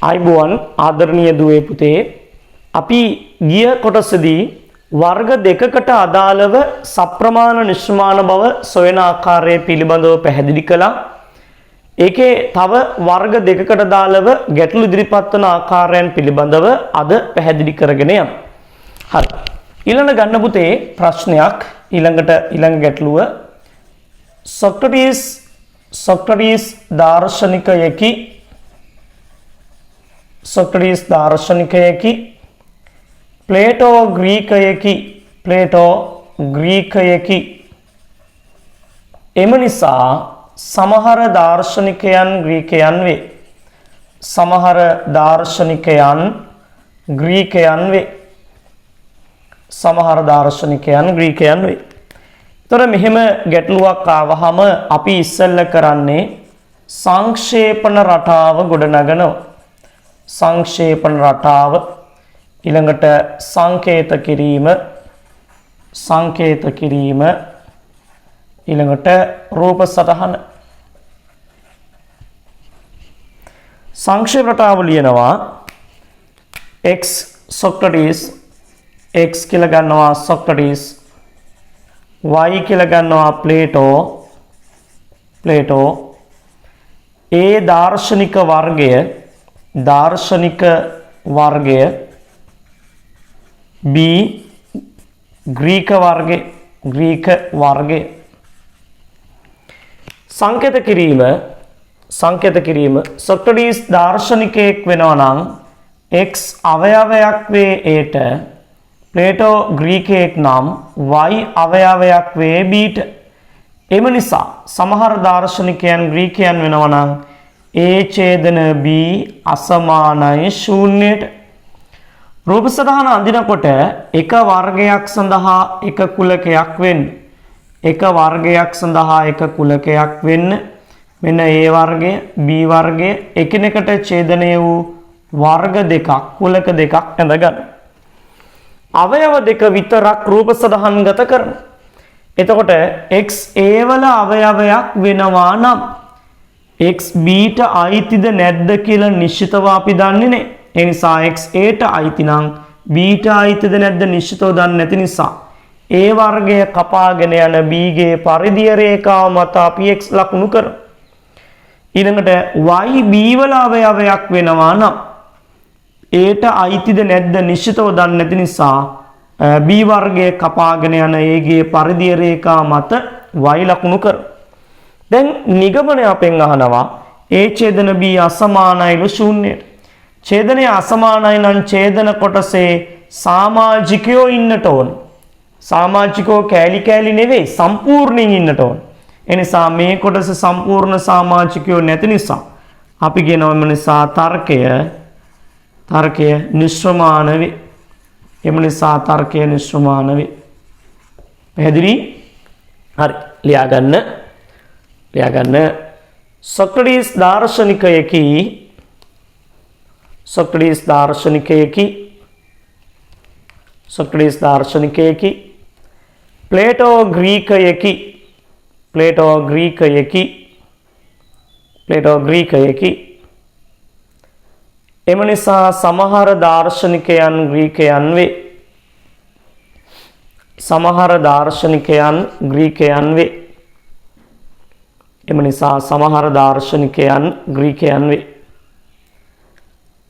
ආයුබෝවන් ආදරණීය දුවේ පුතේ අපි ගිය කොටසදී වර්ග දෙකකට අදාළව සප්‍රමාණ නිශ්මාන බව සොයන ආකාරය පිළිබඳව පැහැදිලි කළා. ඒකේ තව වර්ග දෙකකට අදාළව ගැටළු ඉදිරිපත් වන ආකාරයන් පිළිබඳව අද පැහැදිලි කරගෙන යමු. හරි. ඊළඟ ගන්න පුතේ ප්‍රශ්නයක් ඊළඟ ගැටලුව සොක්‍රටිස් දාර්ශනිකයෙකි ප්ලේටෝ ග්‍රීකයෙකි එම නිසා සමහර දාර්ශනිකයන් ග්‍රීකයන් වේ. තොර මෙහෙම ගැටලුවක් ආවහම අපි ඉස්සෙල්ල කරන්නේ සංක්ෂේපණ රටාව ගොඩනගනවා. සංක්ෂේපණ රටාව ඊළඟට සංකේත කිරීම ඊළඟට රූප සටහන. සංක්ෂේප රටාව ලියනවා x සොක්‍රටිස් x කියලා ගන්නවා සොක්‍රටිස් y කියලා ගන්නවා ප්ලේටෝ ඒ දාර්ශනික වර්ගය b ග්‍රීක වර්ගය සංකේත කිරීම සොක්‍රටිස් දාර්ශනිකයෙක් වෙනවා නම් x අවයවයක් වේ ඒට ප්ලේටෝ ග්‍රීකයෙක් නම් y අවයවයක් වේ බීට. එම නිසා සමහර දාර්ශනිකයන් ග්‍රීකයන් වෙනවා නම් a ඡේදන b අසමානයි ශූන්‍යයට. රූප සටහන අඳිනකොට එක වර්ගයක් සඳහා එක කුලකයක් වෙන්න මෙන්න a වර්ගය b වර්ගය එකිනෙකට ඡේදනය වූ වර්ග දෙකක් කුලක දෙකක් ඇඳගන්න. අවයව දෙක විතරක් රූප සටහන් ගත කරන. එතකොට x a වල අවයවයක් වෙනවා නම් x b ට අයිතිද නැද්ද කියලා නිශ්චිතව අපි දන්නේ නැහැ. ඒ නිසා x a ට අයිති නම් b ට අයිතිද නැද්ද නිශ්චිතව දන්නේ නැති නිසා a වර්ගය කපාගෙන යන b ගේ පරිධිය රේඛාව මත අපි x ලකුණු කරමු. ඊළඟට y b වල අවයවයක් වෙනවා නම් a ට අයිතිද නැද්ද නිශ්චිතව දන්නේ නැති නිසා b වර්ගය කපාගෙන යන a ගේ පරිධිය රේඛාව මත y ලකුණු කරමු. දැන් නිගමනය අපෙන් අහනවා a ඡේදන b අසමානයිලු ශූන්‍යයට. ඡේදනය අසමානයි නම් ඡේදන කොටසේ සමාජිකයෝ ඉන්නට ඕන. සමාජිකෝ කෑලි නෙවෙයි සම්පූර්ණයෙන් ඉන්නට ඕන. ඒ නිසා මේ කොටස සම්පූර්ණ සමාජිකයෝ නැති නිසා අපි කියනවා එම නිසා තර්කය නිශ්‍රමාන වේ. එම නිසා තර්කය නිශ්‍රමාන වේ. පැහැදිලි? හරි. ලියාගන්න සොක්‍රටිස් දාර්ශනිකයෙකි ප්ලේටෝ ග්‍රීකයෙකි එම නිසා සමහර දාර්ශනිකයන් ග්‍රීකයන් වේ.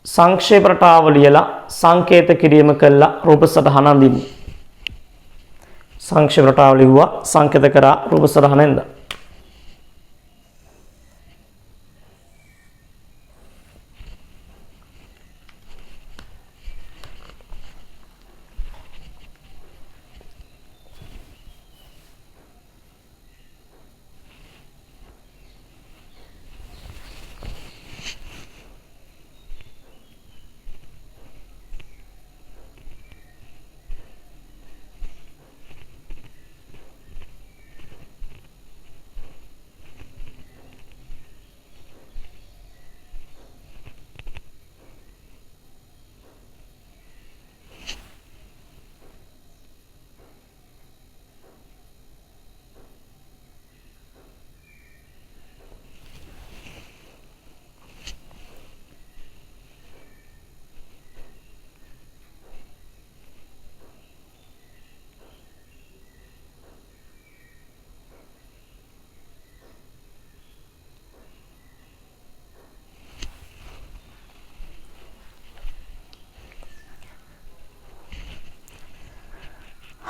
සංක්ෂේප රටාව ලියලා සංකේත කිරීම කළා රූප සටහන අඳින්න. සංක්ෂේප රටාව ලිව්වා සංකේත කරා රූප සටහන ඇඳලා.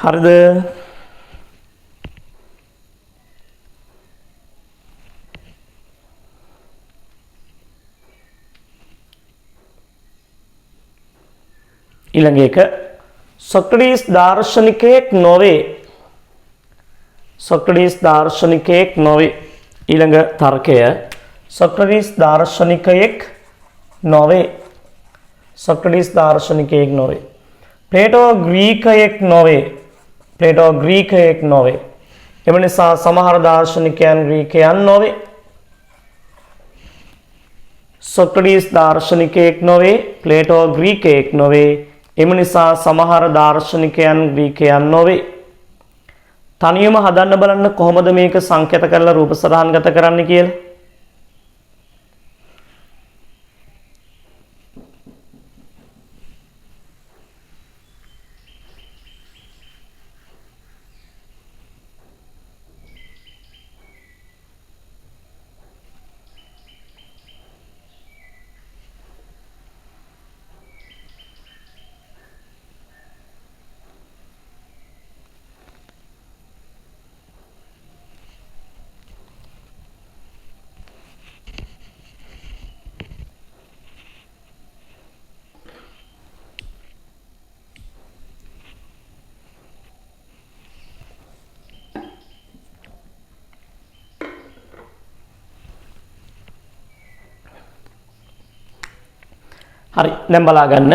හරිද? ඊළඟ එක සොක්‍රටිස් දාර්ශනිකයෙක් නොවේ. සොක්‍රටිස් දාර්ශනිකයෙක් නොවේ. ඊළඟ තර්කය සොක්‍රටිස් දාර්ශනිකයෙක් නොවේ. සොක්‍රටිස් දාර්ශනිකයෙක් නොවේ. ප්ලේටෝ ග්‍රීකයෙක් නොවේ. ප්ලේටෝ ග්‍රීකයෙක් නොවේ. එම නිසා සමහර දාර්ශනිකයන් ග්‍රීකයන් නොවේ. සොක්‍රටිස් දාර්ශනිකයෙක් නොවේ. ප්ලේටෝ ග්‍රීකයෙක් නොවේ. එම නිසා සමහර දාර්ශනිකයන් ග්‍රීකයන් නොවේ. තනියම හදන්න බලන්න කොහොමද මේක සංකේත කරලා රූප සටහන්ගත කරන්න කියලා. හරි දැන් බලා ගන්න.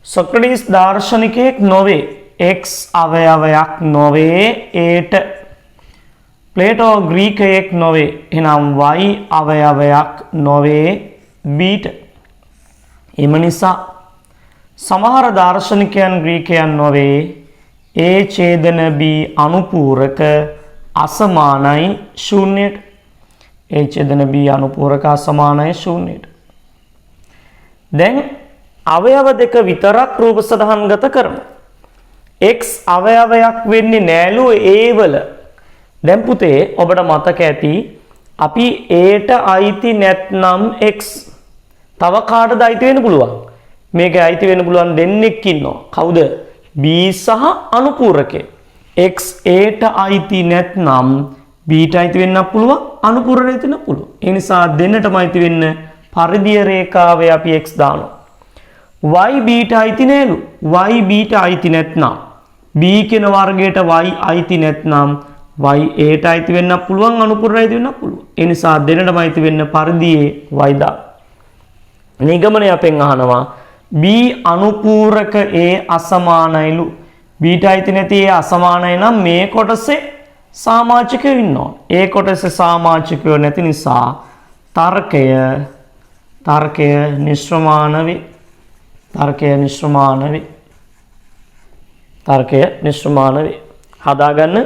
සොක්‍රටිස් දාර්ශනිකයෙක් නොවේ. x අවයවයක් නොවේ ඒට. ප්ලේටෝ ග්‍රීකයෙක් නොවේ. එහෙනම් y අවයවයක් නොවේ බීට. එම නිසා සමහර දාර්ශනිකයන් ග්‍රීකයන් නොවේ. a ඡේදන b අනුපූරක අසමානයි ශූන්‍යයට. a ඡේදන b අනුපූරක අසමානයි ශූන්‍යයට. දැන් අවයව දෙක විතරක් රූප සටහන්ගත කරමු. x අවයවයක් වෙන්නේ නෑලු a වල. දැන් පුතේ ඔබට මතක ඇති අපි a ට අයිති නැත්නම් x තව කාටද අයිති වෙන්න පුළුවන්? මේක අයිති වෙන්න පුළුවන් දෙන්නෙක් ඉන්නවා. කවුද? b සහ අනුපූරකය. x a ට අයිති නැත්නම් b ට අයිති වෙන්නත් පුළුවන් අනුපූරණයට වෙන්න පුළුවන්. ඒ නිසා දෙන්නටම අයිති වෙන්න පරිධිය රේඛාවේ අපි x දානවා. y b ට අයිති නෑලු. y b ට අයිති නැත්නම් b කියන වර්ගයට y අයිති නැත්නම් y a ට අයිති වෙන්නත් පුළුවන් අනුපූරණයට අයිති වෙන්නත් පුළුවන්. ඒ නිසා දෙන්නටම අයිති වෙන්න පරිධියේ y දා. නිගමනය අපෙන් අහනවා b අනුපූරක a අසමානයිලු. b ට අයිති නැති a අසමානයි නම් මේ කොටසේ සාමාචිකයෝ ඉන්නවා. ඒ කොටසේ සාමාචිකයෝ නැති නිසා තර්කය නිශ්‍රමාන වේ. තර්කය නිශ්‍රමාන වේ. හදාගන්න.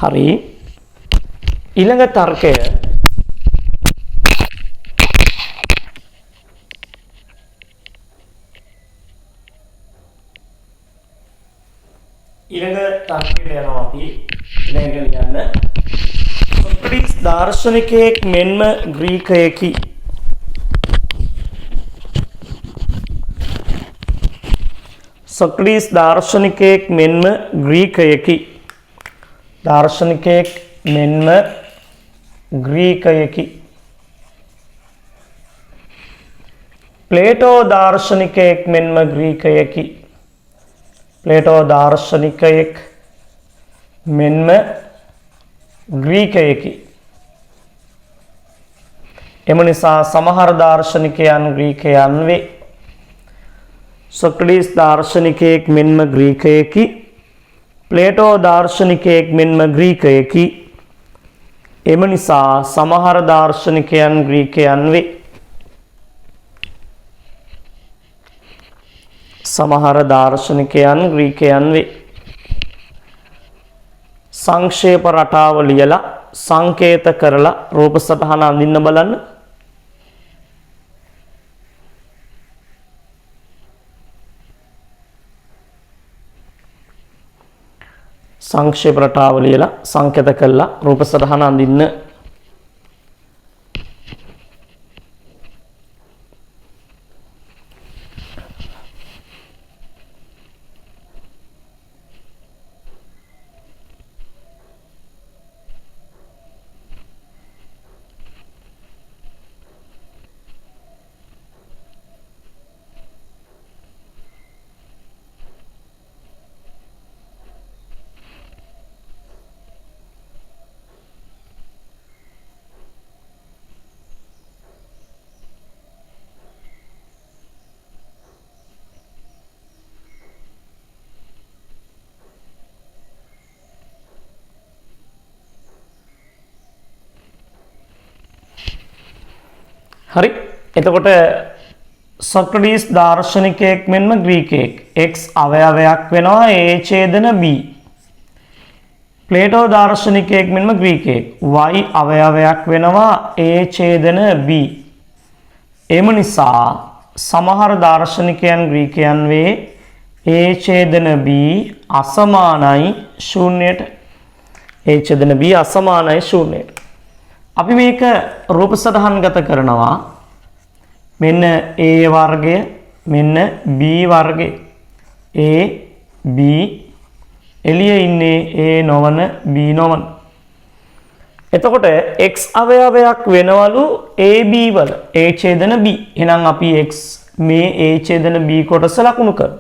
හරි ඊළඟ තර්කය යනවා අපි ඊළඟට යන්න සොක්‍රටිස් දාර්ශනිකයෙක් මෙන්ම ග්‍රීකයෙකි. සොක්‍රටිස් දාර්ශනිකයෙක් මෙන්ම ග්‍රීකයෙකි. दार्शनिकेक मेन्म ग्रीकयकी. प्लेटो दार्शनिकेक मेन्म ग्रीकयकी. प्लेटो दार्शनिकेक मेन्म ग्रीकयकी. එම නිසා සමහර දාර්ශනිකයන් ග්‍රීකයන් වේ. සොක්‍රටිස් දාර්ශනිකයෙක් මෙන්ම ග්‍රීකයෙකි. ප්ලේටෝ දාර්ශනිකයෙක් මෙන්ම ග්‍රීකයෙකි. එම නිසා සමහර දාර්ශනිකයන් ග්‍රීකයන් වේ. සමහර දාර්ශනිකයන් ග්‍රීකයන් වේ. සංක්ෂේප රටාව ලියලා සංකේත කරලා රූප සටහන අඳින්න බලන්න. සංක්ෂේප රටාව ලියලා සංකේත කරලා රූප සටහන අඳින්න. හරි. එතකොට සොක්‍රටිස් දාර්ශනිකයෙක් මෙන්ම ග්‍රීකයෙක්. x අවයවයක් වෙනවා a ඡේදන b. ප්ලේටෝ දාර්ශනිකයෙක් මෙන්ම ග්‍රීකයෙක්. y අවයවයක් වෙනවා a ඡේදන b. එම නිසා සමහර දාර්ශනිකයන් ග්‍රීකයන් වේ a ඡේදන b අසමානයි ශූන්‍යයට. a ඡේදන b අසමානයි ශූන්‍යයට. අපි මේක රූප සටහන් ගත කරනවා. මෙන්න a වර්ගය මෙන්න b වර්ගය. a b එළියේ ඉන්නේ a නොවන b නොවන. එතකොට x අවයවයක් වෙනවලු ab වල a ඡේදන b. එහෙනම් අපි x මේ a ඡේදන b කොටස ලකුණු කරමු.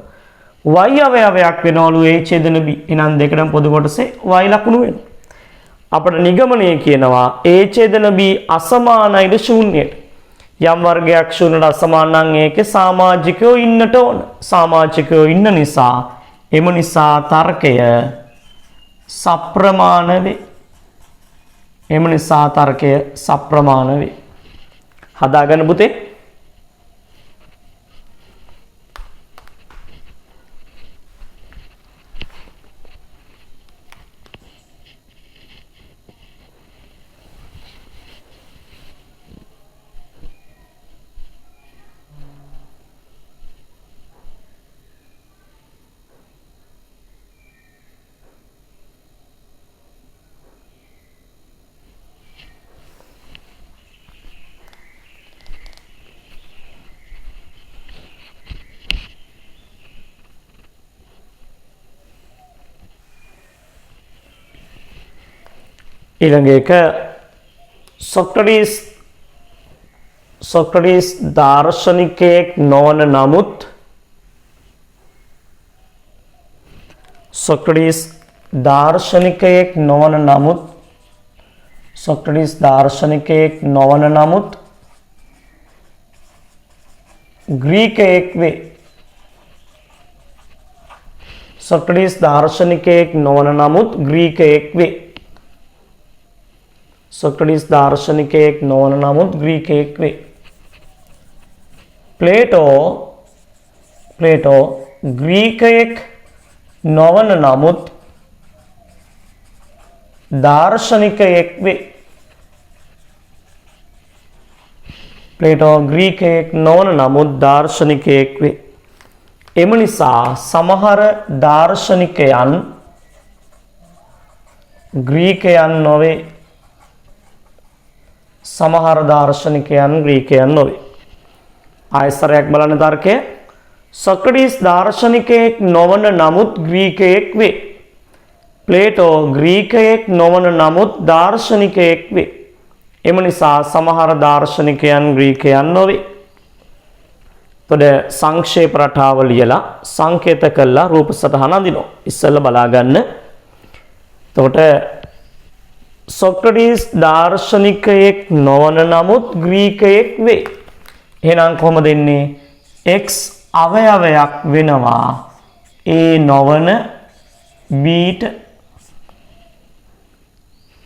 y අවයවයක් වෙනවලු a ඡේදන b. එහෙනම් දෙකටම පොදු කොටසේ y ලකුණු වෙනවා. අපට නිගමනය කියනවා a ඡේදන b අසමානයිද ශූන්‍යයට. යම් වර්ගයක් ශූන්‍යයට අසමාන නම් ඒකේ සමාජිකයෝ ඉන්නට ඕන. සමාජිකයෝ ඉන්න නිසා එම නිසා තර්කය සප්‍රමාණ වේ. එම නිසා තර්කය සප්‍රමාණ වේ. හදාගන්න පුතේ. ඊළඟ එක සොක්‍රටිස් දාර්ශනිකයෙක් නොවන නමුත් සොක්‍රටිස් දාර්ශනිකයෙක් නොවන නමුත් ග්‍රීකයෙක් වේ. සොක්‍රටිස් දාර්ශනිකයෙක් නොවන නමුත් ග්‍රීකයෙක් වේ. සොක්‍රටිස් දාර්ශනිකයෙක් නොවන නමුත් ග්‍රීකයෙක් වේ. ප්ලේටෝ ග්‍රීකයෙක් නොවන නමුත් දාර්ශනිකයෙක් වේ. ප්ලේටෝ ග්‍රීකයෙක් නොවන නමුත් දාර්ශනිකයෙක් වේ. එම නිසා සමහර දාර්ශනිකයන් ග්‍රීකයන් නොවේ. සමහර දාර්ශනිකයන් ග්‍රීකයන් නොවේ. ආයසරයක් බලන්න තර්කය. සොක්‍රටිස් දාර්ශනිකයෙක් නොවන නමුත් ග්‍රීකයෙක් වේ. ප්ලේටෝ ග්‍රීකයෙක් නොවන නමුත් දාර්ශනිකයෙක් වේ. එම නිසා සමහර දාර්ශනිකයන් ග්‍රීකයන් නොවේ. තොද සංක්ෂේප රටාව ලියලා සංකේත කළා රූප සටහන අඳිනවා. ඉස්සෙල්ලා බලා ගන්න. එතකොට සොක්‍රටිස් දාර්ශනිකයෙක් නොවන නමුත් ග්‍රීකයෙක් වේ. එහෙනම් කොහොමද එන්නේ? x අවයවයක් වෙනවා a නොවන b ට.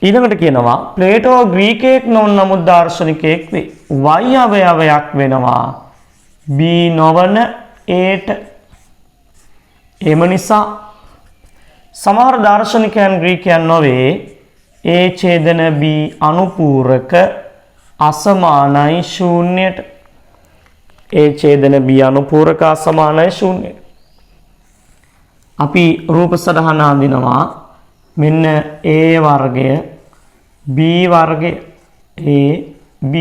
ඊළඟට කියනවා ප්ලේටෝ ග්‍රීකයෙක් නොවන නමුත් දාර්ශනිකයෙක් වේ. y අවයවයක් වෙනවා b නොවන a ට. එම නිසා සමහර දාර්ශනිකයන් ග්‍රීකයන් නොවේ. a ඡේදන b අනුපූරක අසමානයි ශූන්‍යයට. a ඡේදන b අනුපූරක අසමානයි ශූන්‍යයට. අපි රූප සටහන හඳිනවා. මෙන්න a වර්ගය b වර්ගය a b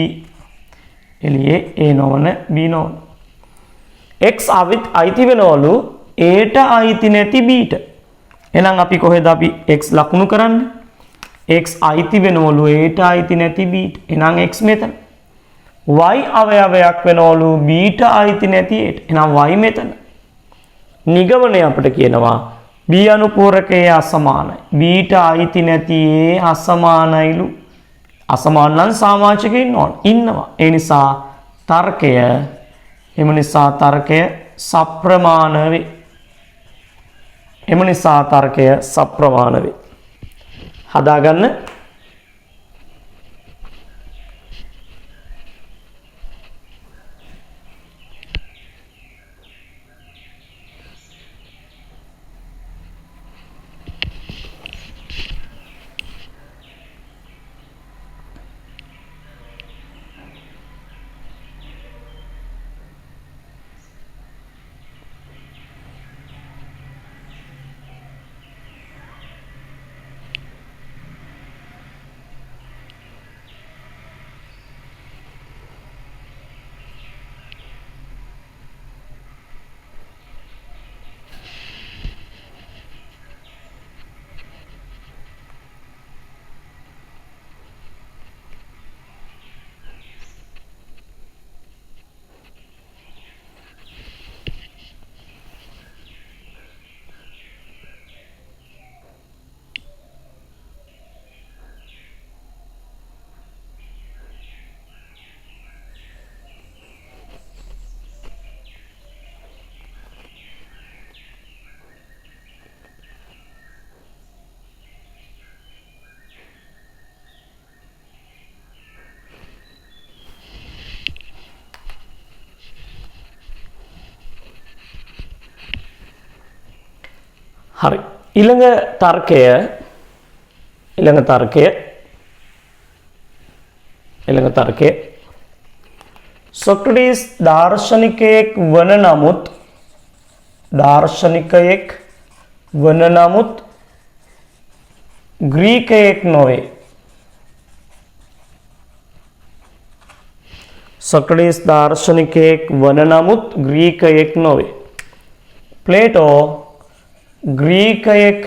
එළියේ a නොවන b නොවන. x අයිති වෙනවලු a ට අයිති නැති b ට. එහෙනම් අපි කොහෙද අපි x ලකුණු කරන්නේ? x අයිති වෙනවලු a ට අයිති නැති b ට. එහෙනම් x මෙතන. y අවයවයක් වෙනවලු b ට අයිති නැති a ට. එහෙනම් y මෙතන. නිගමනය අපිට කියනවා b අනුපූරකයේ අසමානයි. b ට අයිති නැති a අසමානයිලු. අසමාන නම් සාමාචිකයින් ඉන්නවා. ඒ නිසා තර්කය සප්‍රමාණ වේ. එම නිසා තර්කය සප්‍රමාණ වේ. හදාගන්න. හරි. ඊළඟ තර්කය සොක්‍රටිස් දාර්ශනිකයෙක් වන නමුත් ග්‍රීකයෙක් නොවේ. සොක්‍රටිස් දාර්ශනිකයෙක් වන නමුත් ග්‍රීකයෙක් නොවේ. ප්ලේටෝ ග්‍රීකයෙක්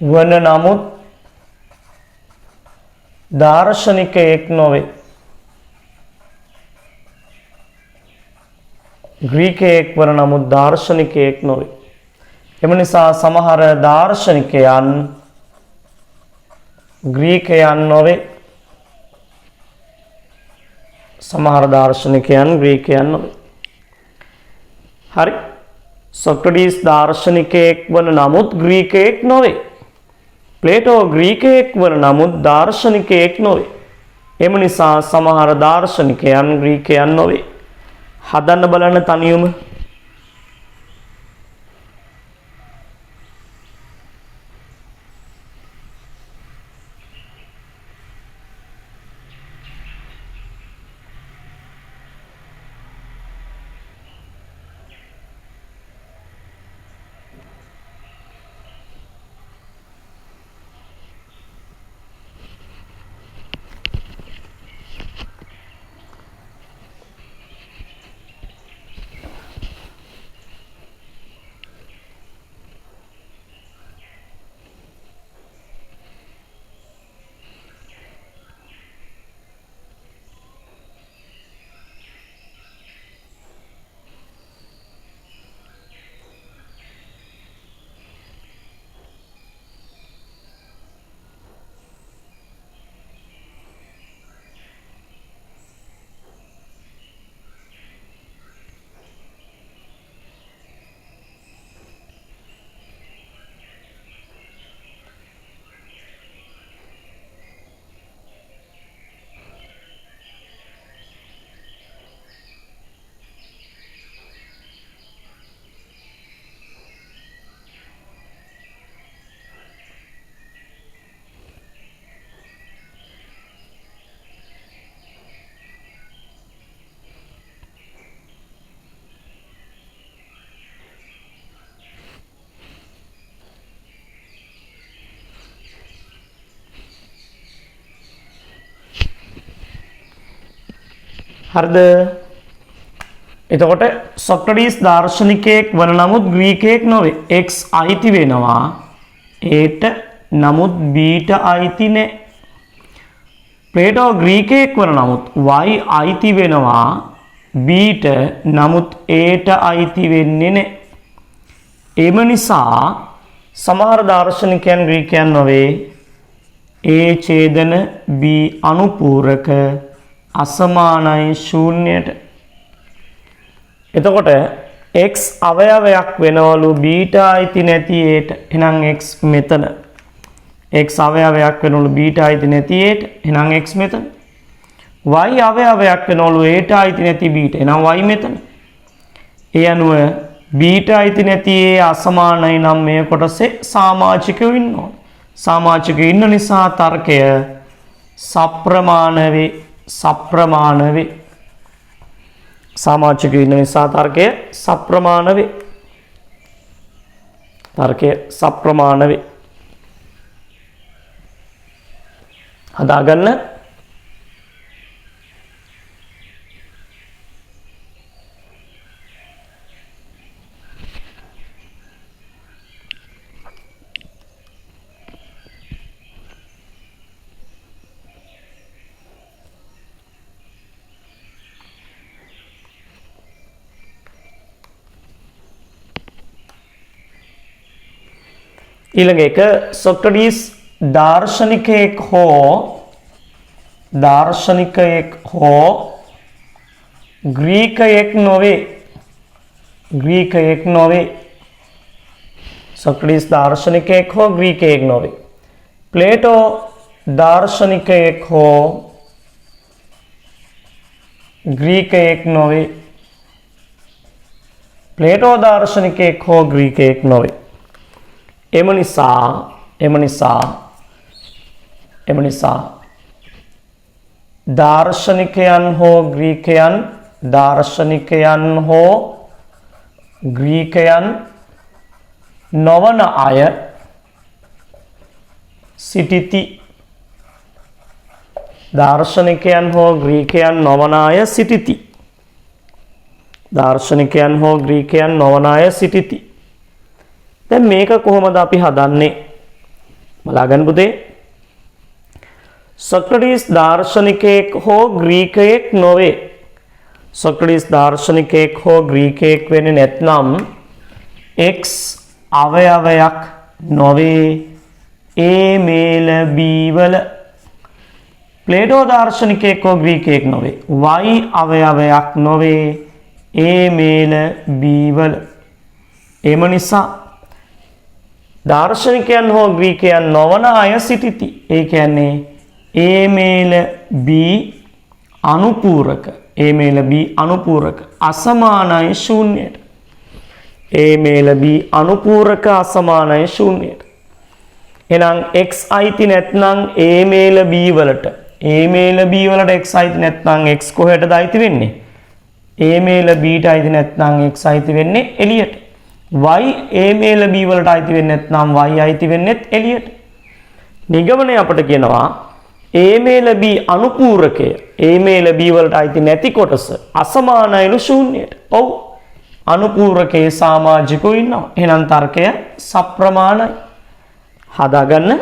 වන නමුත් දාර්ශනිකයෙක් නොවේ. එම නිසා සමහර දාර්ශනිකයන් ග්‍රීකයන් නොවේ. හරි. සොක්‍රටිස් දාර්ශනිකයෙක් වන නමුත් ග්‍රීකයෙක් නොවේ. ප්ලේටෝ ග්‍රීකයෙක් වන නමුත් දාර්ශනිකයෙක් නොවේ. එම නිසා සමහර දාර්ශනිකයන් ග්‍රීකයන් නොවේ. හදන්න බලන්න තනියම. හරිද? එතකොට සොක්‍රටිස් දාර්ශනිකයෙක් වන නමුත් ග්‍රීකයෙක් නොවේ. X අයිති වෙනවා Aට නමුත් Bට අයිති නැහැ. ප්ලේටෝ ග්‍රීකයෙක් වන නමුත් Y අයිති වෙනවා Bට නමුත් Aට අයිති වෙන්නේ නැහැ. එම නිසා සමහර දාර්ශනිකයන් ග්‍රීකයන් නොවේ A ඡේදන B අනුපූරක අසමානයි ශූන්‍යයට. එතකොට x අවයවයක් වෙනවලු බීට අයිති නැති ඒට. එහෙනම් x මෙතන. x අවයවයක් වෙනවලු බීට අයිති නැති ඒට. එහෙනම් x මෙතන. y අවයවයක් වෙනවලු ඒට අයිති නැති බීට. එහෙනම් y මෙතන. ඒ අනුව බීට අයිති නැති ඒ අසමානයි නම් මේ කොටසේ සාමාජිකයෝ ඉන්නවා. සාමාජිකයෝ ඉන්න නිසා තර්කය සප්‍රමාණ වේ. සප්‍රමාණ වේ. සාමාජිකයෝ ඉන්න නිසා තර්කය සප්‍රමාණ වේ. තර්කය සප්‍රමාණ වේ. හදාගන්න. ඊළඟ එක සොක්‍රටිස් දාර්ශනිකයෙක් හෝ ග්‍රීකයෙක් නොවේ. ග්‍රීකයෙක් නොවේ. සොක්‍රටිස් දාර්ශනිකයෙක් හෝ ග්‍රීකයෙක් නොවේ. ප්ලේටෝ දාර්ශනිකයෙක් හෝ ග්‍රීකයෙක් නොවේ. ප්ලේටෝ දාර්ශනිකයෙක් හෝ ග්‍රීකයෙක් නොවේ. එම නිසා දාර්ශනිකයන් හෝ ග්‍රීකයන් නොවන අය සිටිති. දාර්ශනිකයන් හෝ ග්‍රීකයන් නොවන අය සිටිති. දාර්ශනිකයන් හෝ ග්‍රීකයන් නොවන අය සිටිති. දැන් මේක කොහොමද අපි හදන්නේ? බලාගන්න පුතේ. සොක්‍රටිස් දාර්ශනිකයෙක් හෝ ග්‍රීකයෙක් නොවේ. සොක්‍රටිස් දාර්ශනිකයෙක් හෝ ග්‍රීකයෙක් වෙන්නේ නැත්නම් x අවයවයක් නොවේ A මේල B වල. ප්ලේටෝ දාර්ශනිකයෙක් හෝ ග්‍රීකයෙක් නොවේ y අවයවයක් නොවේ A මේල B වල. එම නිසා දාර්ශනිකයන් හෝ ග්‍රීකයන් නොවන අය සිටිති. ඒ කියන්නේ A මේල B අනුපූරක අසමානයි ශූන්‍යයට. A මේල B අනුපූරක අසමානයි ශූන්‍යයට. එහෙනම් x අයිති නැත්නම් A මේල B වලට x අයිති නැත්නම් x කොහෙටද අයිති වෙන්නේ? A මේල B ට අයිති නැත්නම් x අයිති වෙන්නේ එළියට. y A මේල B වලට අයිති වෙන්නේ නැත්නම් y අයිති වෙන්නේත් එළියට. නිගමනය අපට කියනවා A මේල B අනුපූරකය A මේල B වලට අයිති නැති කොටස අසමානයිලු ශූන්‍යයට. ඔව්. අනුපූරකයේ සාමාජිකයෝ ඉන්නවා. එහෙනම් තර්කය සප්‍රමාණයි. හදාගන්න.